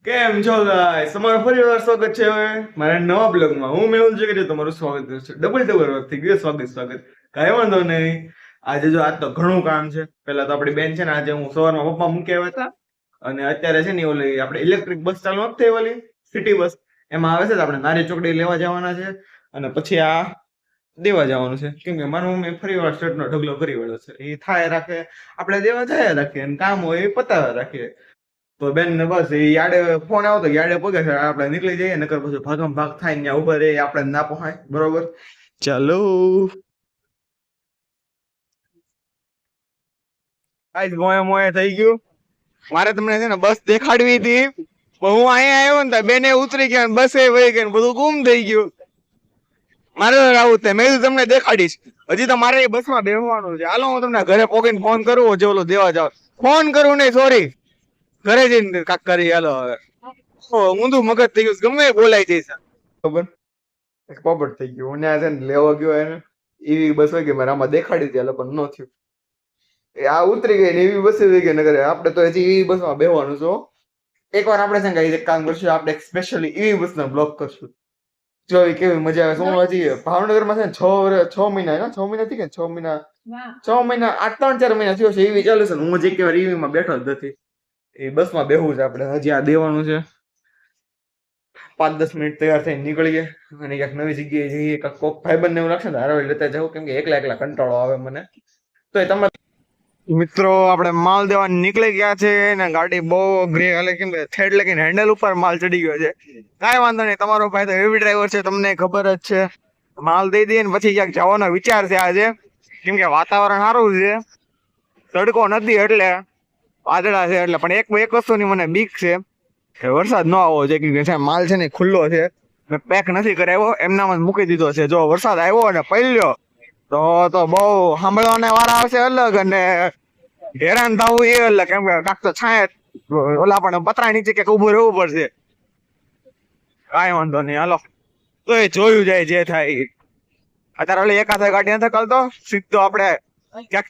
કેમ છો ગાઈસ? તમારું ફરીવાર સ્વાગત છે હવે મારા નવા બ્લોગમાં. હું મેહુલ જોગી તમારું સ્વાગત કરું છું. ડબલ થઈ ગયું સ્વાગત. કાંઈ વાંધો નહીં. આજે જો આજ તો ઘણું કામ છે. પહેલા તો આપણી બેન છે ને, આજે હું સવારમાં પપ્પા મૂકી આવ્યા હતા અને અત્યારે છે ને ઓલી આપણે ઇલેક્ટ્રિક બસ ચાલુ નથી ઓલી સિટી બસ, એમાં આવે છે તો આપણે નારી ચોકડી લેવા જવાના છે અને પછી આ દેવા જવાનું છે. કેમ કે મારું મમ્મી ફરીવાર શર્ટનો ઢગલો કરી વાળો છે. એ થાય રાખે, આપણે દેવા જાય રાખીએ અને કામ હોય એ પતાવ્યા રાખીએ. તો બેન ને બસ એ યાડે ફોન આવતો યાડે પગે છે, આપણે નીકળી જઈએ નકર પછી ભાગમ ભાગ થાય ત્યાં ઉભા રહે આપણે ના પહોંચાય. બરોબર, ચાલો. આજ મોએ મોએ થઈ ગયું. મારે તમને છે ને બસ દેખાડવી હતી, પણ હું અહીંયા આવ્યો ને બેને ઉતરી ગયા, બસે વહી ગઈ, બધું ગુમ થઈ ગયું. મારે આવું તે મેં તમને દેખાડીશ. હજી તો મારે બસમાં બેસવાનું છે. હાલો હું તમને ઘરે પોકીને ફોન કરું, જે ઓલો દેવા જાવ ફોન કરું નહીં, સોરી, ઘરે જઈને કાક કરી. હાલો હવે ઊંધું મગજ થઈ ગયું, ગમે એ બોલાઈ જઈશ. ખબર પોપટ થઈ ગયું. હું છે ને લેવા ગયો એને એવી બસ હોય કે મારે આમાં દેખાડી હતી, લોકો ન થયું. એ આ ઉતરી ગઈ ને એવી બસ થઈ ગઈ નગર. આપણે તો હજી એવી બસમાં બેહવાનું છો. એકવાર આપણે છે ને એક કામ કરશું, આપણે સ્પેશિયલી એવી બસનો બ્લોક કરશું. જો કેવી મજા આવે. શું હજી ભાવનગરમાં છે ને 6 મહિના 6 મહિના થી કે 6 મહિના 6 મહિના 3-4 મહિના થયો છે એવી ચાલુ છે ને હું હજી એક વાર ઈવી માં બેઠો જ નથી. એ બસમાં બેહવું છે આપણે. હજી આ દેવાનું છે. 5-10 મિનિટ તૈયાર થઈને નીકળીએ અને ક્યાંક નવી જગ્યાએ જઈએ. કાંક કોક ભાઈબંધ ને એવું લાગશે ને હારે લેતા જવું, કેમ કે એકલા એકલા કંટાળો આવે મને. તો એ તમારે મિત્રો આપણે માલ દેવા નીકળી ગયા છે ને ગાડી બહુ અઘરી હાલે, કેમ કે થેડ લગીને હેન્ડલ ઉપર માલ ચડી ગયો છે. કાંઈ વાંધો નહીં, તમારો ભાઈ તો હેવી ડ્રાઈવર છે, તમને ખબર જ છે. માલ દઈ દઈએ ને પછી ક્યાંક જવાનો વિચાર છે આજે, કેમ કે વાતાવરણ સારું છે, તડકો નથી એટલે વાદળા છે એટલે. પણ એક વસ્તુની મને બીક છે કે વરસાદ ન આવવો જોઈએ, કેમ કે માલ છે ને ખુલ્લો છે, મેં પેક નથી કરાવ્યો, એમનામાં મૂકી દીધો છે. જો વરસાદ આવ્યો અને પડ્યો તો બહુ સાંભળવાના વાળા આવશે અલગ અને હેરાન થવું એ અલગ, કેમ કે કાક તો છાંય ઓલા પણ પતરા નીચે ક્યાંક ઉભું રહેવું પડશે. કાંઈ વાંધો નહીં, હાલો તો એ જોયું જાય જે થાય. અત્યારે ઓલી એકાદ ગાડી નથી કરતો, સીધો આપણે ક્યાંક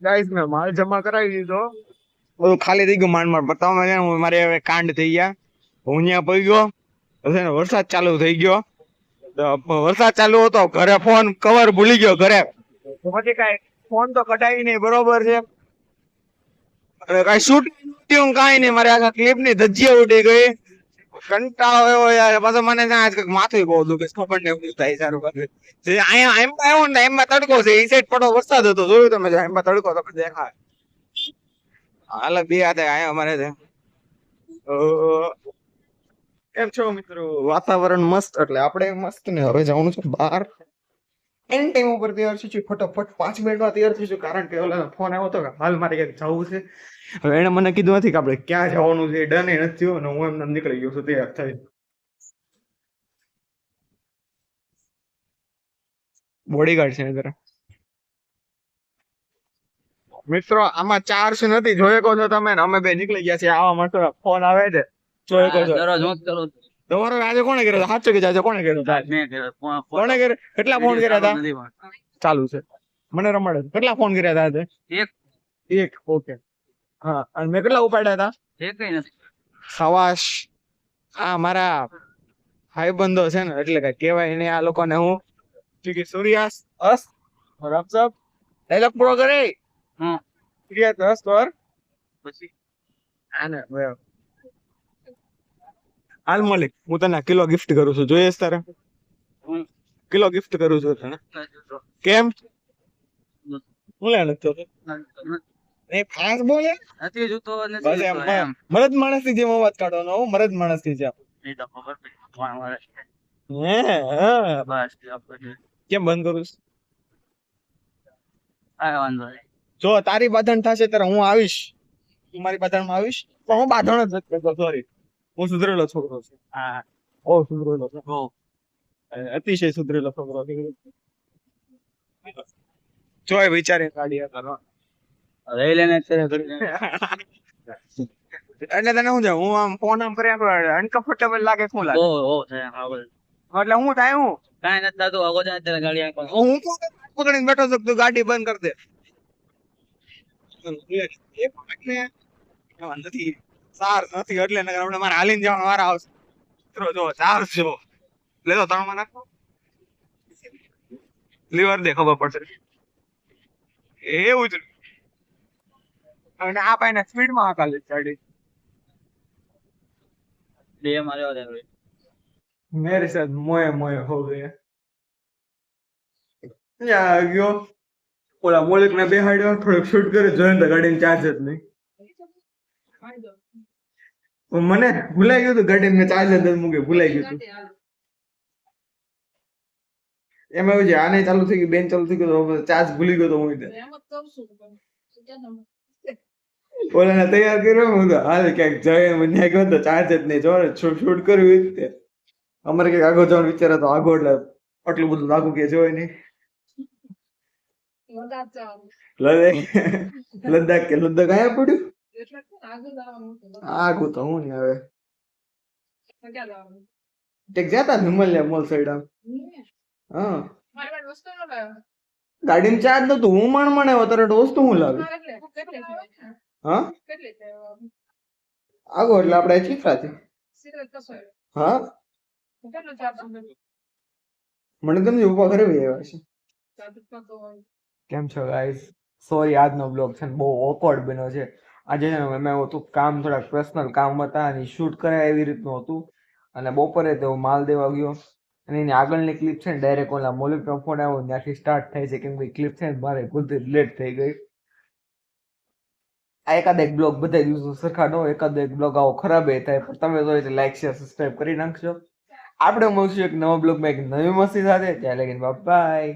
ગાઈસ મેં માલ જમા કરાવી દીધો, બધું ખાલી થઈ ગયું માંડ માંડ. બતાવવા છે ને મારે હવે કાંડ થઈ ગયા. હું ત્યાં પડી ગયો પછી વરસાદ ચાલુ થઈ ગયો. વરસાદ ચાલુ હતો, ઘરે ફોન કવર ભૂલી ગયો ઘરે, પછી કાંઈ ફોન તો કઢાઈ નહીં, બરોબર છે, કાંઈ શૂટિંગ કાંઈ નહીં. મારે આખા ક્લિપ ની ધજ્જીયા ઉડી ગઈ. કંટાળો એવો યાર. પાછો મને ત્યાં માથું બહુ દુખે, ખબર ને એવું થાય. સારું અહીંયા એમ આવ્યો ને એમાં તડકો છે, એ સાઈડ પડો વરસાદ હતો, જોયું તમે? એમાં તડકો તો દેખાય. હાલ બે હાથે આયા અમારે છે. કેમ છો મિત્રો? વાતાવરણ મસ્ત એટલે આપણે મસ્ત ને હવે જવાનું છે બહાર. એન ટાઈમ ઉપર તૈયાર થઈશું, ફટાફટ 5 મિનિટમાં તૈયાર થઈશું, કારણ કે ઓલા ફોન આવ્યો હતો કે હાલ મારે ક્યાંક જવું છે. હવે એને મને કીધું નથી કે આપણે ક્યાં જવાનું છે, ડન એ નથી થયું અને હું એમને નીકળી ગયો છું તૈયાર થઈ. બોડીગાર્ડ છે જરા. મિત્રો આમાં ચાર્જ નથી, જોઈ શકો છો તમે. અમે બે નીકળી ગયા છે આવા માટે. ફોન આવે છે, જોઈ શકો છો. તમારો આજે કોણે કર્યો હતો? સાચું કે આજે કોણે કર્યો હતો? કોણે કર્યો? કેટલા ફોન કર્યા હતા? ચાલુ છે, મને રમાડે. કેટલા ફોન કર્યા હતા આજે? એક. ઓકે, હા. અને મેં કેટલા ઉપાડ્યા હતા? સવાશ. આ મારા ભાઈબંધો છે ને, એટલે કઈ કહેવાય નહીં આ લોકોને. હું સૂર્યાસ્ત અસ્ત રફસબ ડાયલોગ પૂરો કરે. સૂર્યાસ્ત અસ્ત ઓર પછી આને હાલ મલિક, હું તને કિલો ગિફ્ટ કરું છું, જોઈએ તારે? કિલો ગિફ્ટ કરું છું તને. કેમ? હું લે નથી એ ફાસ બોલે નથી જોતો એટલે મરદ માણસ ની જેમ અવાજ કાઢવાનો. હું મરદ માણસ ની જેમ. કેમ બંધ કરું? જો તારી બાંધણ થશે ત્યારે હું આવીશ. તું મારી બાંધણમાં આવીશ પણ હું બાંધણ જ નથી કરતો. સોરી, હું સુધરેલો છોકરો છું. હા, બહુ સુધરેલો છે, બહુ અતિશય સુધરેલો છોકરો છે. જોય વિચારે કાઢી કરો રહી લેને એટલે તને શું છે? હું આમ ફોન આમ કર્યા અનકમ્ફર્ટેબલ લાગે. શું લાગે? એટલે હું થાય? હું કાંઈ નથી થતું. ગાડી હું પકડીને બેઠો છું, તું ગાડી બંધ કરી દે. નથી ચાર્જ નથી એટલે નકર આપણે મારે હાલીને જવાનો વાર આવશે. મિત્રો જો ચાર્જ જો લેતો 3 માં નાખો લીવર દે ખબર પડશે એવું જ. અને આ પાઈને સ્પીડમાં હાકાલે ગાડી. બે માં લેવા દે मेरे साथ मोए मोए हो गए. યા ગયો ઓલા મોલિક ને બેહાડ્યો થોડુંક શૂટ કરે જોઈને તો ગાડીને ચાર્જ જ નહીં. મને ભૂલાઈ ગયું હતું ગાડીને મેં ચાર્જ જ નથી મૂકે ભૂલાઈ ગયું હતું. એમાં એવું છે આને ચાલુ થઈ ગયું બેન ચાલુ થઈ ગયું ચાર્જ ભૂલી ગયો તો હું ઓલાને તૈયાર કર્યો હું તો હાલ ક્યાંક જાય મને ગયો તો ચાર્જ જ નહીં જો શૂટ કર્યું તે અમારે ક્યાંક આગળ જવાનું વિચાર હતો આગળ એટલે આટલું બધું લાગુ કે જોય નહીં. લદ્દાખ કે લદ્દાખ આયા પડ્યું આગું તો હું ને હવે ટેક જતા હિમાલયા મોલ સાઈડ આમ હા ગાડીમાં ચાર્જ નતું હું મણ આવ્યો તારે વસ્તુ હું લાવી હા આગો એટલે આપણે ચીફરાથી હા મને તમને ઉભા કરે આવ્યા છે. કેમ છો ગાઈસ સોરી આજનો બ્લોગ છે ને બહુ ઓકવર્ડ બન્યો છે. આજે છે ને મેં હતું કામ થોડાક પર્સનલ કામ હતા અને શૂટ કરાય એવી રીતનું હતું અને બપોરે તો માલ દેવા ગયો અને એની આગળની ક્લિપ છે ને ડાયરેક્ટ ઓલા મોલિકનો ફોન આવ્યો ત્યાંથી સ્ટાર્ટ થાય છે કેમ કે ક્લિપ છે ને મારે ખુદ લેટ થઈ ગઈ. આ એકાદ એક બ્લોગ બધા દિવસો સરખા ન હોય એકાદ એક બ્લોગ આવો ખરાબ એ થાય પણ તમે જો લાઈક શેર સબસ્ક્રાઈબ કરી નાખજો. આપણે મળશું એક નવા બ્લોગમાં એક નવી મસ્તી સાથે ત્યાં લગીને બાય.